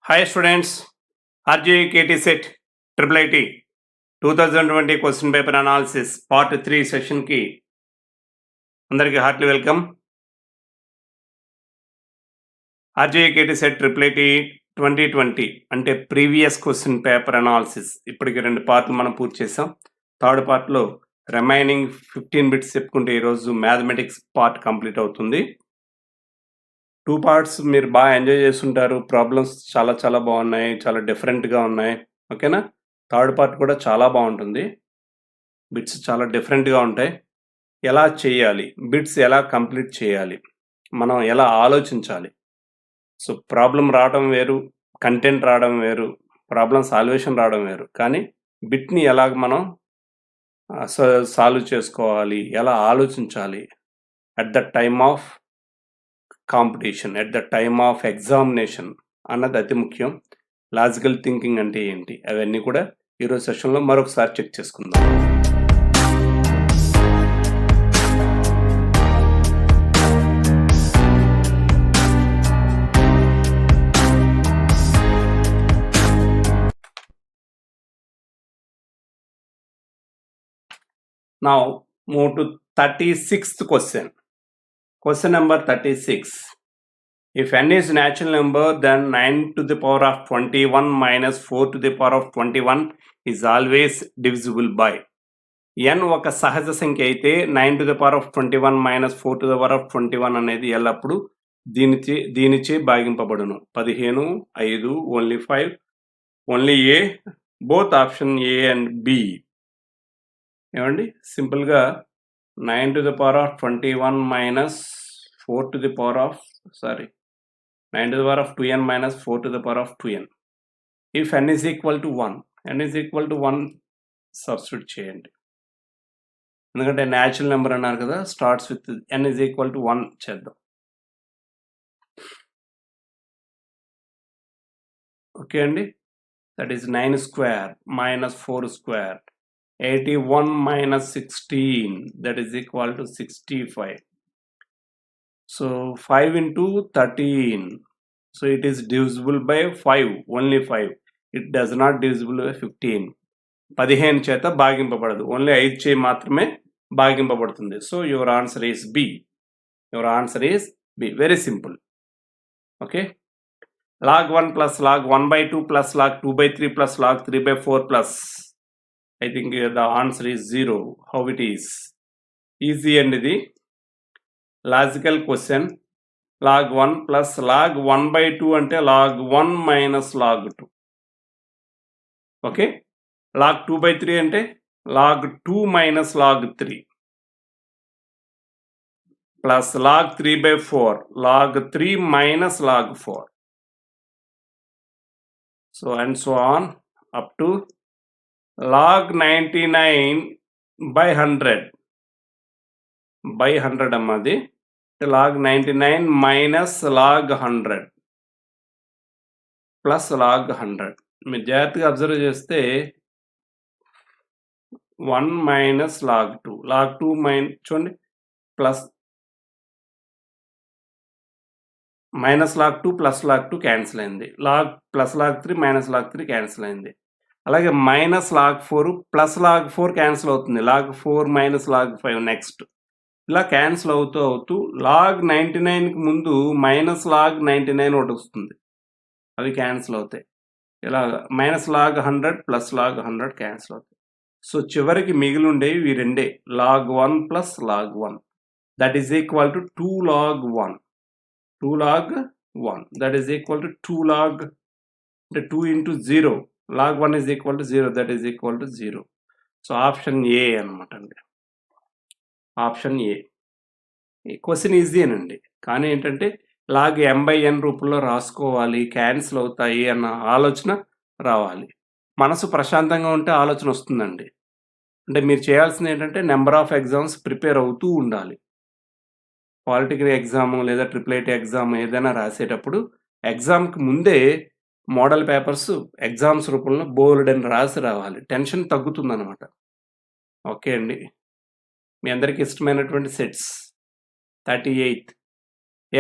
Hi students, RJKT Set Triple IT 2020 Question Paper Analysis Part 3 session కి అందరికీ heartly welcome. RJKT Set Triple IT 2020 అంటే previous question paper analysis ఇప్పటికి 2 పార్ట్లు మనం పూర్తి చేసాం. థర్డ్ పార్ట్లో రిమైనింగ్ 15 బిట్స్ చెప్పుకుంటే ఈరోజు మ్యాథమెటిక్స్ పార్ట్ కంప్లీట్ అవుతుంది. 2 పార్ట్స్ మీరు బాగా ఎంజాయ్ చేస్తుంటారు. ప్రాబ్లమ్స్ చాలా బాగున్నాయి, చాలా డిఫరెంట్గా ఉన్నాయి. ఓకేనా? థర్డ్ పార్ట్ కూడా చాలా బాగుంటుంది. బిట్స్ చాలా డిఫరెంట్గా ఉంటాయి. ఎలా చేయాలి, బిట్స్ ఎలా కంప్లీట్ చేయాలి, మనం ఎలా ఆలోచించాలి. సో ప్రాబ్లం రావడం వేరు, కంటెంట్ రావడం వేరు, ప్రాబ్లం సాల్వేషన్ రావడం వేరు. కానీ బిట్ని ఎలా మనం సాల్వ్ చేసుకోవాలి, ఎలా ఆలోచించాలి at the time of competition, at the time of examination అన్నది అతి ముఖ్యం. లాజికల్ థింకింగ్ అంటే ఏంటి, అవన్నీ కూడా ఈరోజు సెషన్లో మరొకసారి చెక్ చేసుకుందాం. Now move to 36th question. Question number 36. If n is natural number, then 9 to the power of 21 minus 4 to the power of 21 is always divisible by. n ఒక సహజ సంఖ్య అయితే 9 to the power of 21 minus 4 to the power of 21 అనేది ఎల్లప్పుడు దీనిచే భాగింపబడును. 15, 5, only 5, only a, both option a and b. ఏమండి, సింపుల్గా 9 to the power of 21 minus 4 to the power of 9 to the power of 2n minus 4 to the power of 2n. If n is equal to 1 substitute చేయండి. ఎందుకంటే natural number అన్నారు కదా, starts with n is equal to 1 చేద్దాం. Okay అండి, that is 9 square minus 4 square. 81 minus 16, that is equal to 65. So 5 into 13. So it is divisible by 5, only 5. It does not divisible by 15. 15 చేత భాగింపబడదు, only 5 చే మాత్రమే భాగింపబడుతుంది. So your answer is B. Your answer is B. Very simple. Okay, log 1 plus log 1 by 2 plus log 2 by 3 plus log 3 by 4 plus, I think the answer is 0. How it is? Easy and the logical question. Log 1 plus log 1 by 2 ante log 1 minus log 2. Okay? Log 2 by 3 ante log 2 minus log 3. Plus log 3 by 4, log 3 minus log 4. So and so on up to log 99 by 100 అమ్మది log 99 minus log 100 plus log 100. మీరు జాగ్రత్తగా observe చేస్తే 1 minus log 2, log 2 చూడండి, plus minus log 2 plus log 2 cancel అయింది, log plus log 3 minus log 3 cancel అయింది. అలాగే minus log 4 plus log 4 cancel అవుతుంది, log 4 minus log 5 next. ఇలా క్యాన్సిల్ అవుతూ log 99కి ముందు మైనస్ log 99 ఒకటి వస్తుంది, అవి క్యాన్సిల్ అవుతాయి. ఇలా minus log 100 plus log 100 cancel అవుతాయి. సో చివరికి మిగిలి ఉండేవి ఇవి రెండే, log 1 plus log 1, that is equal to 2 log 1. 2 log 1 that is equal to 2 log, the 2 into 0, log 1 is equal to 0, that is equal to 0. So option A అన్నమాట అండి. Option A. Question easy అనండి, కానీ ఏంటంటే log m by n రూపంలో రాసుకోవాలి, cancel అవుతాయి అన్న ఆలోచన రావాలి. మనసు ప్రశాంతంగా ఉంటే ఆలోచన వస్తుందండి. అంటే మీరు చేయాల్సింది ఏంటంటే నెంబర్ ఆఫ్ ఎగ్జామ్స్ ప్రిపేర్ అవుతూ ఉండాలి. పాలిటికల్ ఎగ్జామ్ లేదా ట్రిపుల్ ఐటీ ఎగ్జామ్ ఏదైనా రాసేటప్పుడు ఎగ్జామ్కి ముందే మోడల్ పేపర్స్ ఎగ్జామ్స్ రూపంలో బోర్డ్ అని రాసి రావాలి, టెన్షన్ తగ్గుతుందన్నమాట. ఓకే అండి, మీ అందరికి ఇష్టమైనటువంటి sets 38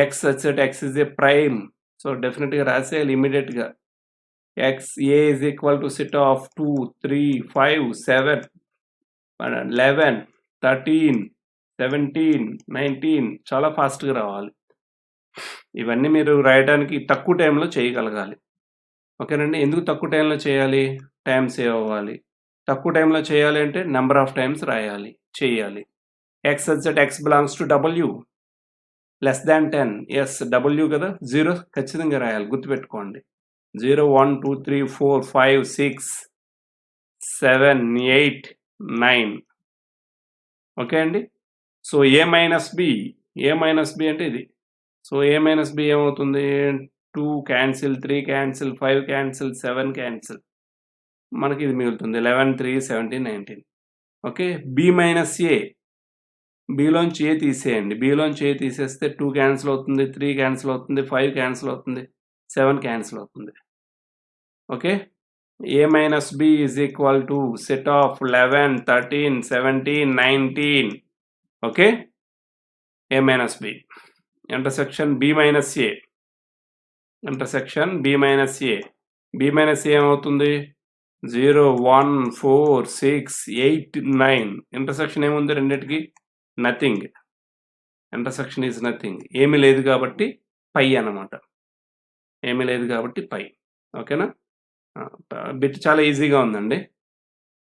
X set X is a prime. So డెఫినెట్గా రాసేయాలి ఇమీడియట్గా. A is equal to set of 2, 3, 5, 7, 11, 13, 17, 19 చాలా ఫాస్ట్గా రావాలి. ఇవన్నీ మీరు రాయడానికి తక్కువ టైంలో చేయగలగాలి. ఓకేనండి. ఎందుకు తక్కువ టైంలో చేయాలి? టైం సేవ్ అవ్వాలి. తక్కువ టైంలో చేయాలి అంటే నెంబర్ ఆఫ్ టైమ్స్ రాయాలి, చేయాలి. x such that x belongs to w less than 10. Yes w కదా, 0 ఖచ్చితంగా రాయాలి, గుర్తుపెట్టుకోండి. 0, 1, 2, 3, 4, 5, 6, 7, 8, 9. ఓకే అండి. సో a మైనస్ బి అంటే ఇది. సో a మైనస్ బి ఏమవుతుంది? 2 క్యాన్సిల్, 3 క్యాన్సిల్, 5 క్యాన్సిల్, 7 క్యాన్సిల్, మనకి ఇది మిగులుతుంది 11, 3, 17, 19. ఓకే. బి మైనస్ ఏ, బిలోంచి ఏ తీసేయండి. బిలోంచి ఏ తీసేస్తే 2 క్యాన్సిల్ అవుతుంది, 3 క్యాన్సిల్ అవుతుంది, 5 క్యాన్సిల్ అవుతుంది, 7 క్యాన్సిల్ అవుతుంది. Okay. A minus B is equal to set of 11, 13, 17, 19. Okay. A minus B intersection B minus A, intersection B minus A. B minus A ఏమవుతుంది? 0, 1, 4, 6, 8, 9. Intersection ఏముంది రెండింటికి? నథింగ్. Intersection is nothing. ఏమీ లేదు కాబట్టి పై అన్నమాట. ఏమీ లేదు కాబట్టి పై. ఓకేనా? బిట్ చాలా ఈజీగా ఉందండి.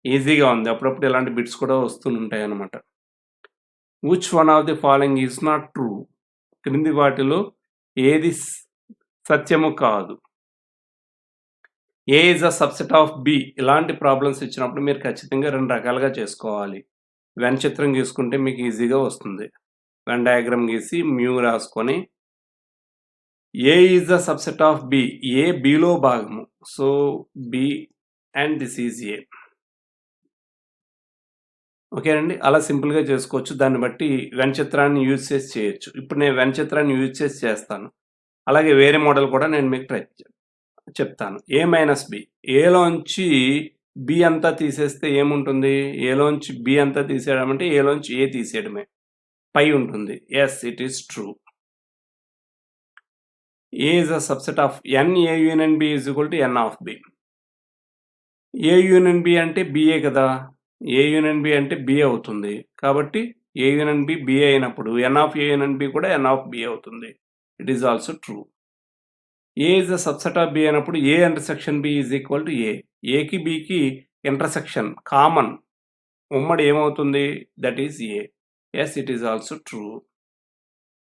ఈజీగా ఉంది. అప్పుడప్పుడు ఇలాంటి బిట్స్ కూడా వస్తుంటాయి అన్నమాట. Which one of the following is not true? క్రింది వాటిలో ఏది సత్యము కాదు? A is a subset of B. ఇలాంటి ప్రాబ్లమ్స్ ఇచ్చినప్పుడు మీరు ఖచ్చితంగా 2 రకాలుగా చేసుకోవాలి. వెన్ చిత్రం గీసుకుంటే మీకు ఈజీగా వస్తుంది. వెన్ డయాగ్రామ్ గీసి మ్యూ రాసుకొని A is the subset of B. A బిలో భాగము. So B and this is A. ఓకేనండి. అలా సింపుల్గా చేసుకోవచ్చు. దాన్ని బట్టి వెన్ చిత్రాన్ని యూజ్ చేసి చేయొచ్చు. ఇప్పుడు నేను వెన్ చిత్రాన్ని యూజ్ చేసి చేస్తాను. అలాగే వేరే మోడల్ కూడా నేను మీకు చెప్తాను. ఏ మైనస్ బి. ఏలోంచి బి అంతా తీసేస్తే ఏముంటుంది? ఏలోంచి బి అంతా తీసేయడం అంటే ఏలోంచి ఏ తీసేయడమే. పై ఉంటుంది. Yes, it is true. A is a subset of N. A union B is equal to N of B. A union B అంటే బిఏ కదా. ఏ యూనియన్ బి అంటే బి అవుతుంది. కాబట్టి ఏ యూనియన్ బి బి అయినప్పుడు N of A union B కూడా N of B అవుతుంది. It is also true. A is the subset of B అయినప్పుడు A intersection B is equal to A. ఏకి బికి intersection common ఉమ్మడి ఏమవుతుంది? That is a. Yes, it is also true.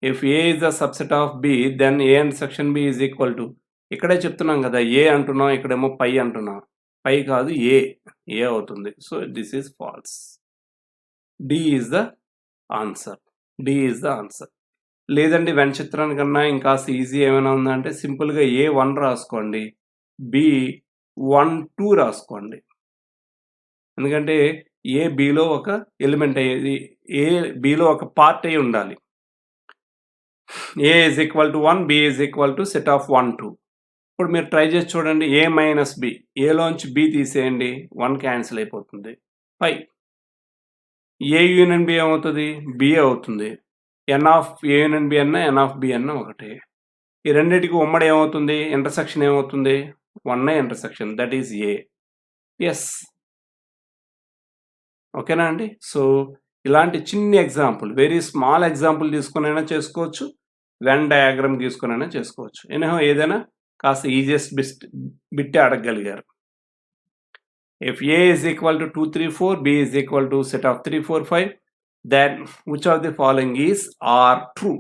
If a is the subset of b then a intersection B is equal to, ఇక్కడే చెప్తున్నాం కదా, ఏ అంటున్నాం, ఇక్కడేమో పై అంటున్నాం. పై కాదు, ఏ అవుతుంది. So this is false. D is the answer. D is the answer. లేదండి వెన్ చిత్రానికన్నా ఇంకాస్త ఈజీ ఏమైనా ఉందంటే సింపుల్గా A1 రాసుకోండి, B1, 2 రాసుకోండి. ఎందుకంటే ఏ బిలో ఒక ఎలిమెంట్ అయ్యేది, ఏ బిలో ఒక పార్ట్ అయి ఉండాలి. A is equal to 1, B is equal to set of 1, 2. ఇప్పుడు మీరు ట్రై చేసి చూడండి. A minus B. ఏలోంచి బి తీసేయండి, 1 క్యాన్సిల్ అయిపోతుంది. పై ఏ యూనియన్ బి ఏమవుతుంది? బి అవుతుంది. N of A union B అన్న ఎన్ ఆఫ్ బి అన్న ఒకటే. ఈ రెండింటికి ఉమ్మడి ఏమవుతుంది? ఇంటర్సెక్షన్ ఏమవుతుంది? 1 intersection, that is A. Yes. ఓకేనా అండి. సో ఇలాంటి చిన్ని ఎగ్జాంపుల్, వెరీ స్మాల్ ఎగ్జాంపుల్ తీసుకునైనా చేసుకోవచ్చు, వెన్ డయాగ్రామ్ తీసుకునైనా చేసుకోవచ్చు. ఎనీహౌ ఏదైనా కాస్త ఈజియెస్ట్ బిట్టే అడగగలిగారు. If A is equal to 2, 3, 4, B is equal to set of 3, 4, 5, then which of the following is are true?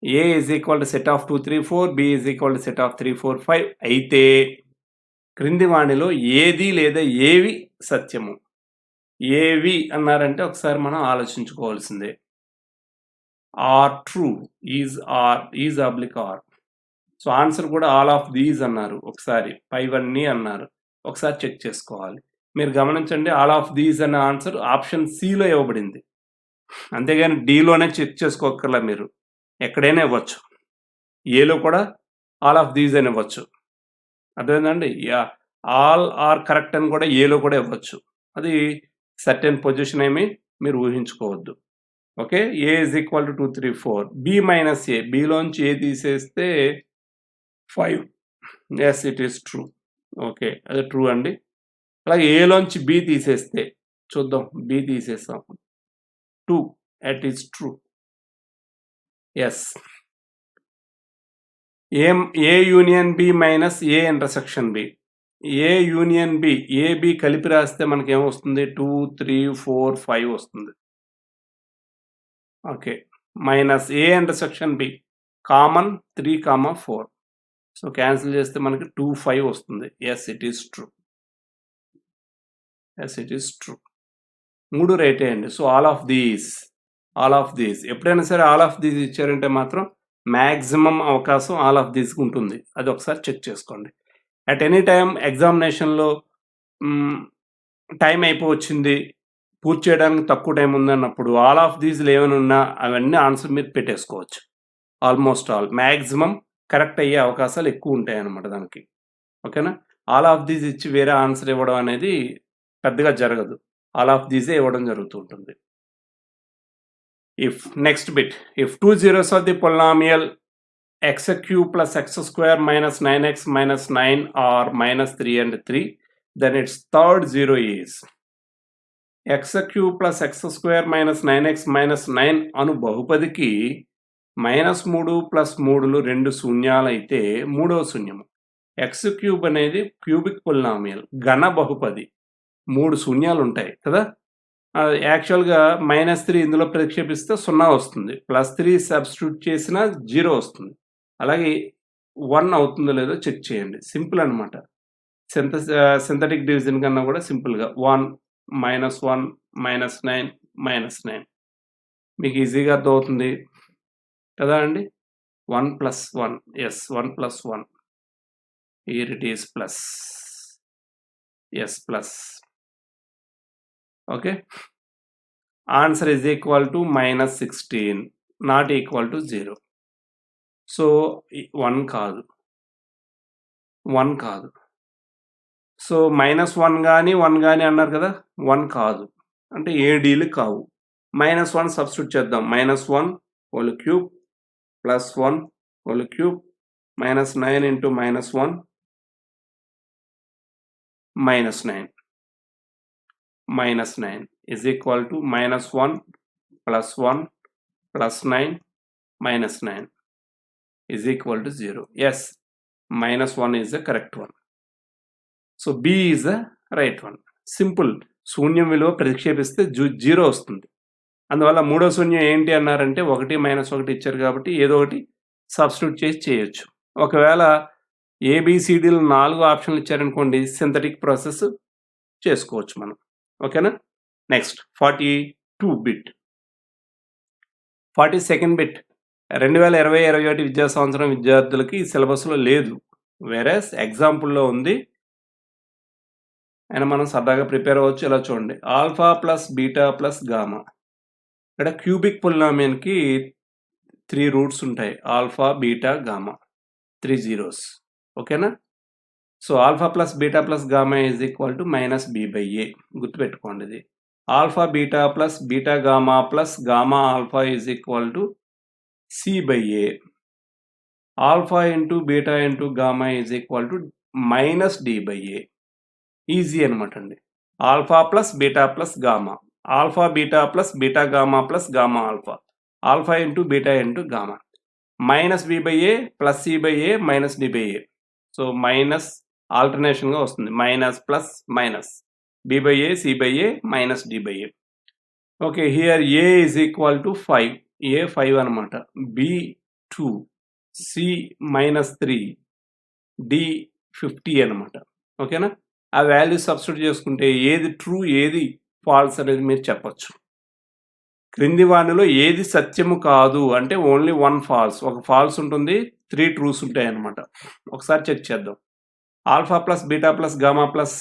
A is equal to set of 2, 3, 4, B is equal to set of 3, 4, 5 అయితే క్రింది వాణిలో ఏది లేదా ఏవి సత్యము? ఏవి అన్నారంటే ఒకసారి మనం ఆలోచించుకోవాల్సిందే. Are true, is oblique R. So answer కూడా ఆల్ ఆఫ్ దీస్ అన్నారు, ఒకసారి పైవన్నీ అన్నారు, ఒకసారి చెక్ చేసుకోవాలి. మీరు గమనించండి, ఆల్ ఆఫ్ దీస్ అనే ఆన్సర్ ఆప్షన్ సిలో ఇవ్వబడింది. అంతేగాని డిలోనే చెక్ చేసుకోకర్లా, మీరు ఎక్కడైనా ఇవ్వచ్చు. ఏలో కూడా ఆల్ ఆఫ్ దీస్ అని ఇవ్వచ్చు. అర్థమైందండి. ఆల్ ఆర్ కరెక్ట్ అని కూడా ఏలో కూడా ఇవ్వచ్చు. అది సర్టెన్ పొజిషన్ ఏమి మీరు ఊహించుకోవద్దు. Okay. A is equal to 2, 3, 4. B minus A. బిలోంచి ఏ తీసేస్తే 5. Yes it is true. Okay, అది ట్రూ అండి. అలాగే ఏలోంచి బి తీసేస్తే చూద్దాం. బి తీసేస్తాం. 2 it is true. Yes. A union B minus A intersection B. A union B, A B కలిపి రాస్తే మనకి ఏమొస్తుంది? 2 3 4 5 వస్తుంది. Okay, minus A intersection B common 3, 4. So cancel చేస్తే మనకి 2 5 వస్తుంది. Yes it is true. Yes it is true. 3 రైటే అండి. సో ఆల్ ఆఫ్ దీస్ ఎప్పుడైనా సరే ఆల్ ఆఫ్ దీస్ ఇచ్చారంటే మాత్రం మ్యాక్సిమం అవకాశం ఆల్ ఆఫ్ దీస్కి ఉంటుంది. అది ఒకసారి చెక్ చేసుకోండి. అట్ ఎనీ టైం ఎగ్జామినేషన్లో టైం అయిపోవచ్చింది, పూర్తి చేయడానికి తక్కువ టైం ఉందన్నప్పుడు ఆల్ ఆఫ్ దీస్లో ఏమైనా ఉన్నా అవన్నీ ఆన్సర్ మీరు పెట్టేసుకోవచ్చు. ఆల్మోస్ట్ ఆల్ మ్యాక్సిమం కరెక్ట్ అయ్యే అవకాశాలు ఎక్కువ ఉంటాయి అన్నమాట దానికి. ఓకేనా? ఆల్ ఆఫ్ దీస్ ఇచ్చి వేరే ఆన్సర్ ఇవ్వడం అనేది పెద్దగా జరగదు. ఆల్ ఆఫ్ దీసే ఇవ్వడం జరుగుతూ ఉంటుంది. Next bit, if 2 zeros of the polynomial x cube plus x square minus 9x minus 9 or minus 3 and 3, then its third zero is x cube plus x square minus 9x minus 9 Anu బహుపదికి -3 plus 3లు 2 శూన్యాలైతే మూడవ శూన్యము. X cube అనేది cubic polynomial, ఘన బహుపది, 3 శూన్యాలు ఉంటాయి కదా. యాక్చువల్గా -3 ఇందులో ప్రతిక్షేపిస్తే 0 వస్తుంది, +3 సబ్స్టిట్యూట్ చేసినా 0 వస్తుంది. అలాగే 1 అవుతుందో లేదో చెక్ చేయండి. సింపుల్ అనమాట. సింథటిక్ డివిజన్ కన్నా కూడా సింపుల్గా 1 -1 -9 -9 మీకు ఈజీగా అర్థమవుతుంది కదా అండి. 1 + 1, yes 1 + 1, here it is plus, yes plus. Okay, answer is equal to -16, not equal to 0. So 1 కాదు. సో -1 కానీ 1 కానీ అన్నారు కదా, 1 కాదు అంటే ఏడీలు కావు. -1 సబ్స్టిట్యూట్ చేద్దాం. -1 whole cube +1 whole cube -9 into -1 -9 is equal to -1 + 1 + 9 -9 is equal to 0. Yes, -1 is the correct one. So B is the right one. Simple. శూన్యం విలువ ప్రతిక్షేపిస్తే 0 వస్తుంది. అందువల్ల మూడో శూన్యం ఏంటి అన్నారంటే 1 -1 ఇచ్చారు కాబట్టి ఏదో ఒకటి సబ్స్టిట్యూట్ చేసి చేయొచ్చు. ఒకవేళ ABCDలు 4 ఆప్షన్లు ఇచ్చారనుకోండి, సింథటిక్ ప్రాసెస్ చేసుకోవచ్చు మనం. ఓకేనా? Next 42 bit. 42nd బిట్ 2020-21 విద్యా సంవత్సరం విద్యార్థులకి సిలబస్లో లేదు, వేరేస్ ఎగ్జాంపుల్లో ఉంది. అయినా మనం సరదాగా ప్రిపేర్ అవ్వచ్చు. ఇలా చూడండి, alpha plus beta plus gamma. ఇక్కడ క్యూబిక్ పొలినామియల్కి 3 రూట్స్ ఉంటాయి, ఆల్ఫా బీటా గామా, 3 zeros. ఓకేనా? So alpha plus beta plus gamma is equal to -b/a. గుర్తుపెట్టుకోండి ఇది. Alpha beta plus beta gamma plus gamma alpha is equal to c/a. Alpha into beta into gamma is equal to -d/a. Easy అనమాట అండి. Alpha plus beta plus gamma, alpha beta plus beta gamma plus gamma alpha, alpha into beta into gamma, -b/a plus c/a minus d/a. So minus ఆల్టర్నేషన్గా వస్తుంది, minus plus minus, b/a c/a minus d/a. Okay, here a is equal to 5, a 5 అనమాట, b 2, c -3, d 50 అనమాట. ఓకేనా? ఆ value substitute చేసుకుంటే ఏది true ఏది falls అనేది మీరు చెప్పచ్చు. క్రింది వానిలో ఏది సత్యము కాదు అంటే ఓన్లీ 1 ఫాల్స్, ఒక ఫాల్స్ ఉంటుంది, 3 ట్రూస్ ఉంటాయి అన్నమాట. ఒకసారి చెక్ చేద్దాం. Alpha plus beta plus gamma plus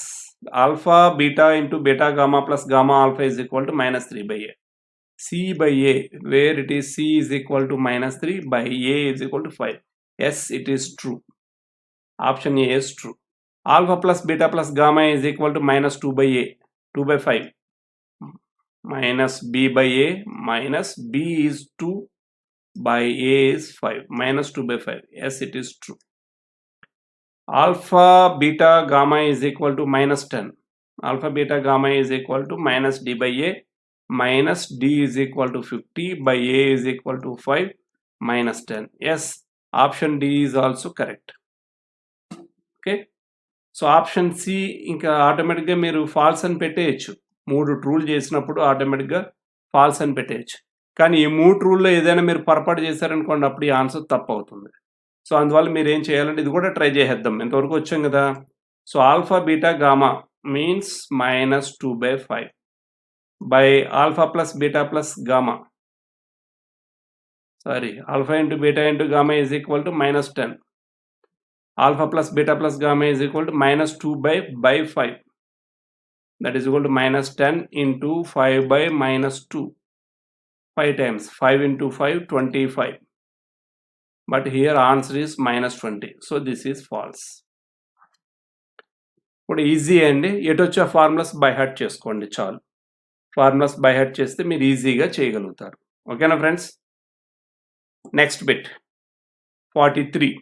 alpha beta into beta gamma plus gamma alpha is equal to -3/a. c/a, where it is c is equal to -3 by a is equal to 5. Yes it is true. Option A is true. Alpha plus beta plus gamma is equal to -2/a, 2/5, minus b/a minus b is 2 by a is 5, -2/5. Yes, it is true. alpha beta gamma is equal to minus 10. Alpha beta gamma is equal to minus d by a minus d is equal to 50 by a is equal to 5 minus 10. Yes, option D is also correct. Okay, so option C ఇంకా ఆటోమేటిక్గా మీరు falls అని పెట్టేయచ్చు. 3 ట్రూలు చేసినప్పుడు ఆటోమేటిక్గా falls అని పెట్టేయచ్చు. కానీ ఈ 3 ట్రూల్లో ఏదైనా మీరు పొరపాటు చేశారనుకోండి, అప్పుడు ఈ ఆన్సర్ తప్పు అవుతుంది. సో అందువల్ల మీరు ఏం చేయాలంటే ఇది కూడా ట్రై చేసేద్దాం. ఇంతవరకు వచ్చాం కదా. So alpha beta gamma means minus 2/5 by alpha plus beta plus gamma. Sorry, alpha into beta into gamma is equal to minus 10. Alpha plus beta plus gamma is equal to minus 2/by 5. That is equal to minus 10 into 5 by minus 2. 5 times 5 into 5, 25. But here answer is minus 20. So this is false. ఇప్పుడు easy అండి. ఎటొచ్చే formulas by heart చేసుకోండి చాలు. Formulas by heart చేస్తే మీరు ఈజీగా చేయగలుగుతారు. ఓకేనా friends? Next bit 43.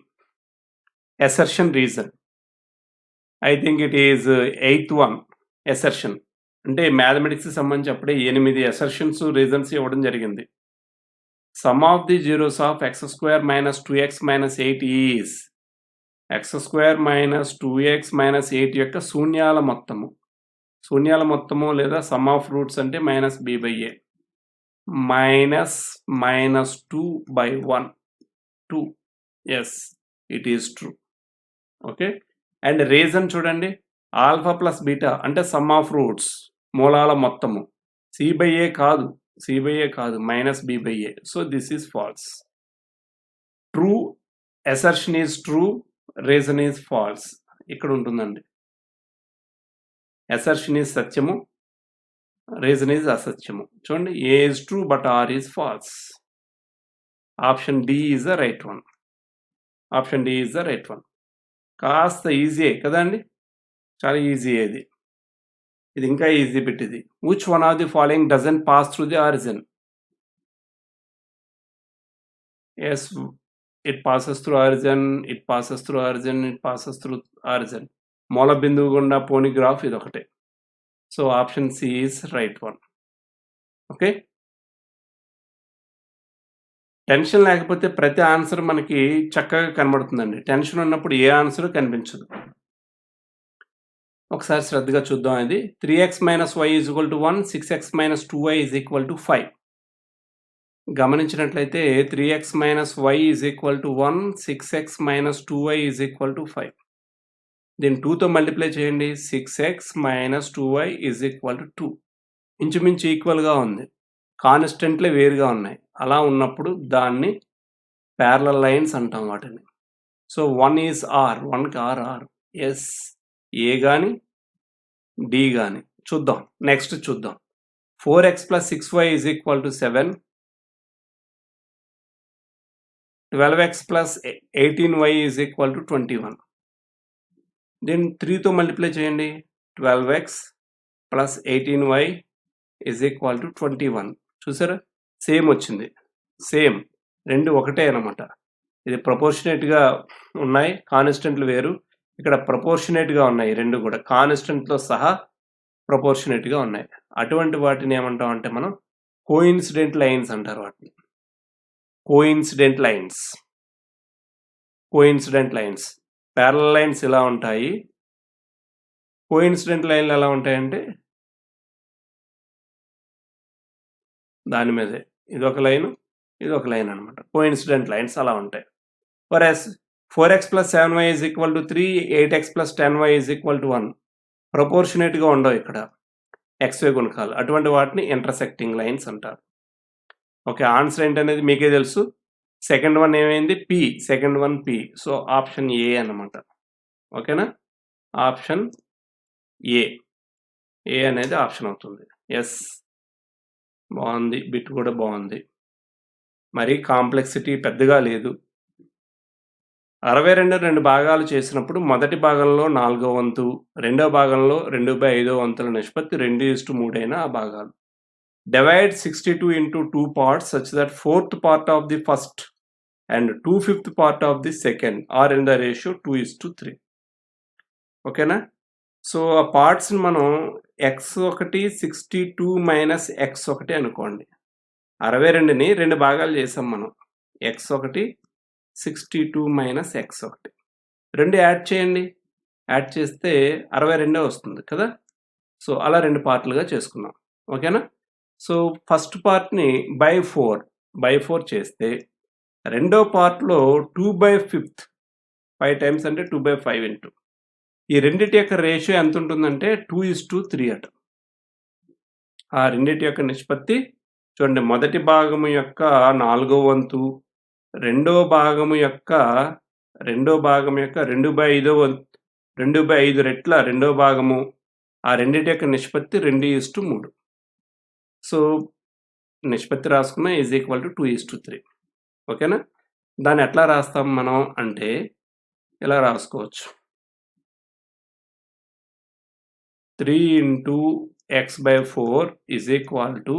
Assertion reason. I think it is 8th one. Assertion. అంటే మ్యాథమెటిక్స్ సంబంధించి అప్పుడే 8 అసర్షన్స్ రీజన్స్ ఇవ్వడం జరిగింది. Sum of the zeros of x square minus 2x minus 8 is x square minus 2x minus 8 యొక్క శూన్యాల మొత్తము. శూన్యాల మొత్తము లేదా సమ్ ఆఫ్ రూట్స్ అంటే minus b by a minus 2 by 1 2. Yes, it is true. Okay, and reason చూడండి, alpha plus beta అంటే sum of roots మూలాల మొత్తము. సి బై ఏ కాదు minus B by A. So this is false. True assertion is true, reason is false. ఇక్కడ ఉంటుందండి. Assertion is సత్యము, reason is అసత్యము. చూడండి, A is true but R is false. Option D is the right one. Option D is the right one. కాస్త ఈజీయే కదండి, చాలా easy ఇది. ఇది ఇంకా ఈజీ బిట్ ఇది. Which one of the following doesn't pass through the origin? Yes, it passes through origin, it passes through origin, it passes through origin. మూల బిందువు గుండా పోని గ్రాఫ్ ఇది ఒకటే. So option C is right one. Okay, tension లేకపోతే ప్రతి answer మనకి చక్కగా కనబడుతుందండి. టెన్షన్ ఉన్నప్పుడు ఏ ఆన్సర్ కనిపించదు. ఒకసారి శ్రద్ధగా చూద్దాం. ఇది 3x minus y is equal to 1, 6x minus 2y is equal to 5. గమనించినట్లయితే 3x minus y is equal to 1, 6x minus 2y is equal to 5. దీన్ని 2తో మల్టిప్లై చేయండి. 6x minus 2y is equal to 2. ఇంచుమించు ఈక్వల్గా ఉంది, కాన్స్టెంట్లే వేరుగా ఉన్నాయి. అలా ఉన్నప్పుడు దాన్ని ప్యారలల్ లైన్స్ అంటాం వాటిని. సో 1 ఈజ్ ఆర్, 1కి ఆర్. ఎస్, ఏ కానీ డి కానీ. చూద్దాం, నెక్స్ట్ చూద్దాం. 4x plus 6y is equal to 7. 12x plus 18y is equal to 21. దీన్ని 3తో మల్టిప్లై చేయండి. 12x plus 18y is equal to 21. చూసారా, సేమ్ వచ్చింది. సేమ్, రెండు ఒకటే అనమాట. ఇది ప్రపోర్షనేట్గా ఉన్నాయి, కాన్స్టెంట్లు వేరు. ఇక్కడ ప్రపోర్షనేట్గా ఉన్నాయి, రెండు కూడా కాన్స్టెంట్తో సహా ప్రపోర్షనేట్గా ఉన్నాయి. అటువంటి వాటిని ఏమంటాం అంటే మనం కోయిన్సిడెంట్ లైన్స్ అంటారు. వాటిని కోయిన్సిడెంట్ లైన్స్. ప్యారలల్ లైన్స్ ఇలా ఉంటాయి. కోయిన్సిడెంట్ లైన్లు ఎలా ఉంటాయంటే దాని మీదే ఇదొక లైన్, ఇదొక లైన్ అనమాట. కోయిన్సిడెంట్ లైన్స్ అలా ఉంటాయి. వరస్ 4x plus 7y is equal to 3, 8x plus 10y is equal to 1. ప్రపోర్షనేట్గా ఉండవు ఇక్కడ XY గుణకాలు. అటువంటి వాటిని ఇంటర్సెక్టింగ్ లైన్స్ అంటారు. ఓకే, ఆన్సర్ ఏంటనేది మీకే తెలుసు. సెకండ్ వన్ ఏమైంది? P. Second one P. So option A అన్నమాట. ఓకేనా, ఆప్షన్ ఏ అనేది ఆప్షన్ అవుతుంది. ఎస్, బాగుంది, బిట్ కూడా బాగుంది. మరి కాంప్లెక్సిటీ పెద్దగా లేదు. 62 2 భాగాలు చేసినప్పుడు మొదటి భాగంలో 4వ వంతు, రెండవ భాగంలో 2/5వ వంతుల నిష్పత్తి 2:3 అయిన ఆ భాగాలు. Divide 62 into 2 parts such that 4th part of the first and 2/5 part of the second are in the ratio 2:3. ఓకేనా? సో, ఆ పార్ట్స్‌ని మనం x1 62 మైనస్ x1 అనుకోండి. 62ని 2 భాగాలు చేసాం మనం. x1 62 మైనస్ x1 2 యాడ్ చేయండి. యాడ్ చేస్తే 62 వస్తుంది కదా! సో, అలా 2 పార్ట్‌లుగా చేసుకున్నాం. ఓకేనా? సో, ఫస్ట్ పార్ట్‌ని బై 4 చేస్తే రెండో పార్ట్‌లో 2/5 5 టైమ్స్ అంటే 2/5 ఇంటూ ఈ రెండిటి యొక్క రేషియో ఎంతుంటుందంటే 2:3 అట. ఆ రెండిటి యొక్క నిష్పత్తి చూడండి, మొదటి భాగము యొక్క 4వ వంతు, రెండో భాగము యొక్క 2/5 వంతు 2/5 రెట్ల రెండో భాగము, ఆ రెండిటి యొక్క నిష్పత్తి 2:3. సో, నిష్పత్తి రాసుకున్న ఈజ్ ఈక్వల్ టు 2:3. ఓకేనా? దాన్ని ఎట్లా రాస్తాం మనం అంటే ఇలా రాసుకోవచ్చు. 3 into x/4 is equal to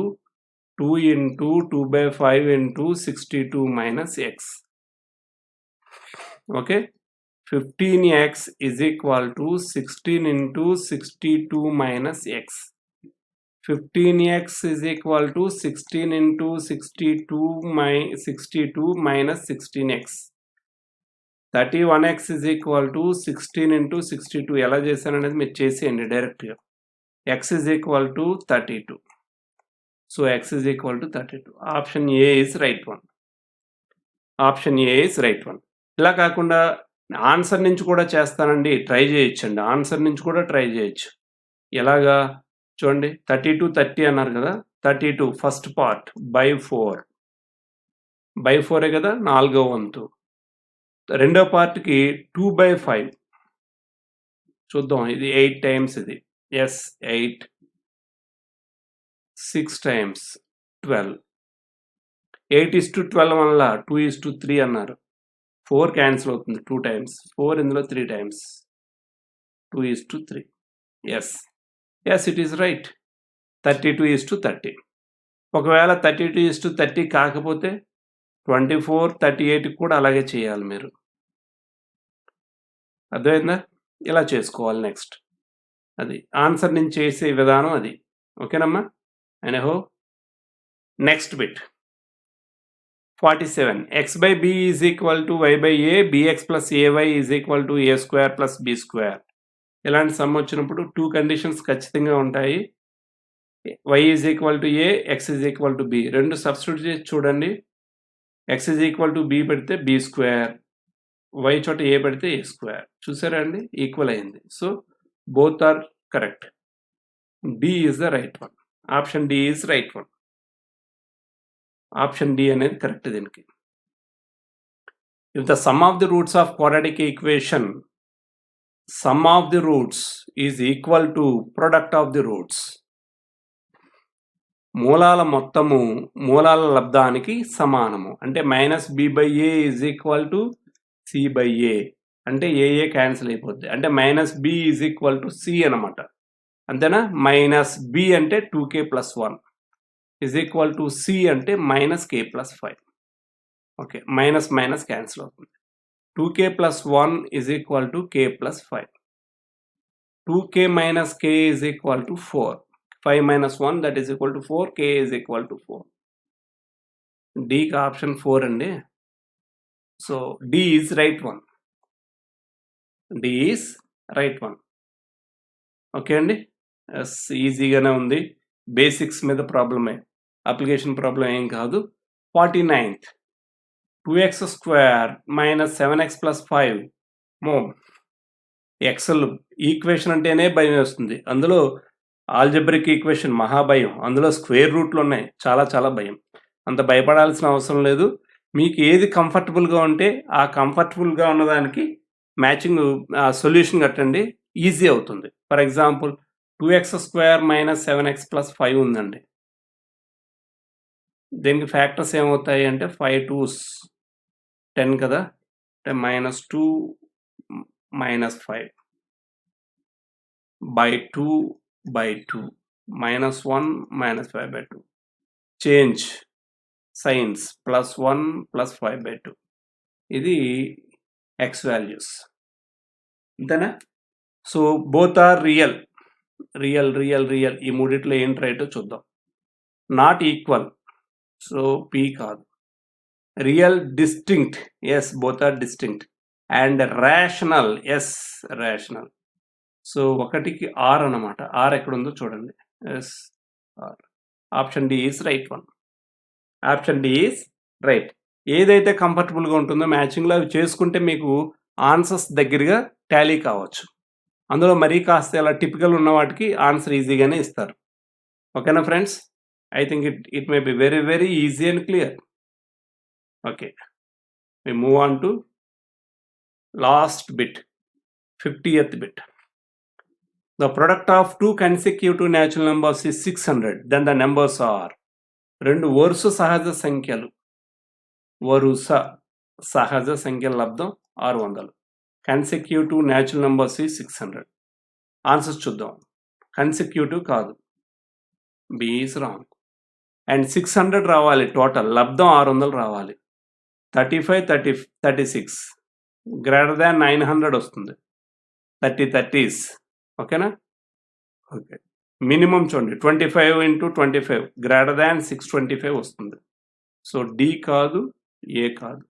2 into 2/5 into 62 minus x. Okay, 15x is equal to 16 into 62 minus x. 15x is equal to 16 into 62 minus 16x. 31x is equal to 16 into 62. ఎలా చేశాననేది మీరు చేసేయండి డైరెక్ట్గా. x is equal to 32. So x is equal to 32. Option A is right one. Option A is right one. ఇలా కాకుండా answer నుంచి కూడా చేస్తానండి, try చేయొచ్చండి. ఆన్సర్ నుంచి కూడా ట్రై చేయొచ్చు. ఎలాగా చూడండి, 32 30 అన్నారు కదా, 32 ఫస్ట్ పార్ట్ బై 4 కదా, 4వ వంతు. రెండో పార్ట్కి 2/5 చూద్దాం, ఇది 8 టైమ్స్, ఇది ఎస్ 8 6 టైమ్స్ 12 8:12 వల్ల 2:3 అన్నారు. 4 క్యాన్సిల్ అవుతుంది 2 టైమ్స్, 4 ఇందులో 3 times 2:3. Yes it is right, 32:30. ఒకవేళ 32:30 కాకపోతే 24 38 కూడా అలాగే చేయాలి మీరు. అర్థమైందా? ఇలా చేసుకోవాలి. నెక్స్ట్ అది ఆన్సర్ నుంచి చేసే విధానం అది. ఓకేనమ్మా? And I hope. Next bit 47. x by b is equal to y by a, bx plus ay is equal to a square plus b square. ఇలాంటి సమ్ వచ్చినప్పుడు 2 కండిషన్స్ ఖచ్చితంగా ఉంటాయి. y is equal to a, x is equal to b. రెండు substitute చేసి చూడండి. x is equal to b పెడితే b స్క్వేర్, y చోట a పెడితే a స్క్వేర్. చూసారా అండి? ఈక్వల్ అయింది. So both are correct. D is the right one. Option D is right one. ఆప్షన్ డి అనేది కరెక్ట్ దీనికి. If the sum of the roots of quadratic equation, sum of the roots is equal to product of the roots. మూలాల మొత్తము మూలాల లబ్ధానికి సమానము. అంటే -b/a is equal to c/a. అంటే ఏ cancel అయిపోద్ది. అంటే -b is equal to c అనమాట. అంతేనా? -b అంటే 2k + 1 is equal to c అంటే -k + 5. ఓకే, మైనస్ క్యాన్సిల్ అవుతుంది. 2k + 1 is equal to k + 5. 2k - k is equal to 4. 5 - 1 that is equal to 4. K is equal to 4. D కి option 4 అండి. So D is right one. D is right one. Okay అండి. ఈజీగానే ఉంది. Basics మీద ప్రాబ్లమే, application problem ఏం కాదు. 49th 2x square minus 7x plus 5. ఎక్సెల్ ఈక్వేషన్ అంటేనే భయం వేస్తుంది. అందులో ఆల్జబ్రిక్ ఈక్వేషన్ మహాభయం. అందులో స్క్వేర్ రూట్లు ఉన్నాయి, చాలా చాలా భయం. అంత భయపడాల్సిన అవసరం లేదు. మీకు ఏది కంఫర్టబుల్గా ఉంటే ఆ కంఫర్టబుల్గా ఉన్నదానికి మ్యాచింగ్ సొల్యూషన్ కట్టండి, ఈజీ అవుతుంది. For example 2x square minus 7x plus 5 ఉందండి. దీనికి ఫ్యాక్టర్స్ ఏమవుతాయి అంటే 5 2s 10 కదా, అంటే -2 -5 /2 -1 -5/2. Change signs +1 +5/2. ఇది x వాల్యూస్. అంతేనా? So both are real. ఈ మూడిట్లో ఏంటి రైటో చూద్దాం. నాట్ ఈక్వల్, సో పి కాదు. Real, distinct, yes both are distinct. And rational, yes rational. So ఒకటికి ఆర్ అన్నమాట. ఆర్ ఎక్కడుందో చూడండి. S R. Option D is right one. Option D is right. ఏదైతే కంఫర్టబుల్గా ఉంటుందో మ్యాచింగ్లో అవి చేసుకుంటే మీకు ఆన్సర్స్ దగ్గరగా టాలీ కావచ్చు. అందులో మరీ కాస్త ఇలా టిపికల్ ఉన్న వాటికి ఆన్సర్ ఈజీగానే ఇస్తారు. ఓకేనా friends? I think it may be very very easy and clear. Okay, we move on to last bit, 50th bit. The product of two consecutive natural numbers is 600. Then the numbers are రెండు వరుస సహజ సంఖ్యలు. వరుస సహజ సంఖ్యల లబ్దం 600. Consecutive natural numbers ఈ 600. Answers చూద్దాం. కన్సెక్యూటివ్ కాదు, బి ఈస్ రాంగ్. అండ్ 600 రావాలి టోటల్, లబ్దం 600 రావాలి. 35, 36 గ్రేటర్ దాన్ 900 వస్తుంది. 30s. ఓకేనా? ఓకే, మినిమం చూడండి 25 into 25 గ్రేటర్ దాన్ 625 వస్తుంది. సో డి కాదు, ఏ కాదు.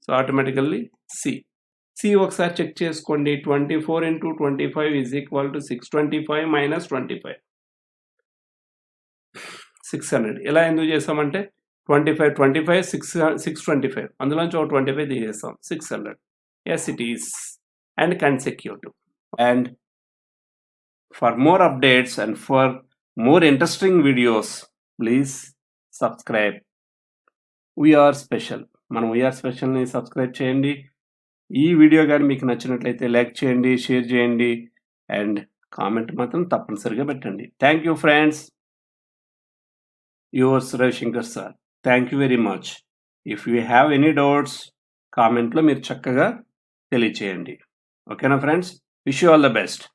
సో ఆటోమేటికల్లీ సి ఒకసారి చెక్ చేసుకోండి. 24 into 25 is equal to 625 minus 25. 600 ఇలా ఎందుకు చేసామంటే 25 625 అందులోంచి ఒక 25 తీసేస్తాం. 600. Yes it is and consecutive. And for more updates and for more interesting videos, please subscribe. We are special. మనం We are special ని సబ్స్క్రైబ్ చేయండి. ఈ వీడియో కానీ మీకు నచ్చినట్లయితే లైక్ చేయండి, షేర్ చేయండి అండ్ కామెంట్ మాత్రం తప్పనిసరిగా పెట్టండి. Thank you friends. Yours Ravishankar sir. Thank you very much. If you have any doubts కామెంట్లో మీరు చక్కగా తెలియచేయండి. ఓకేనా friends? Wish you all the best.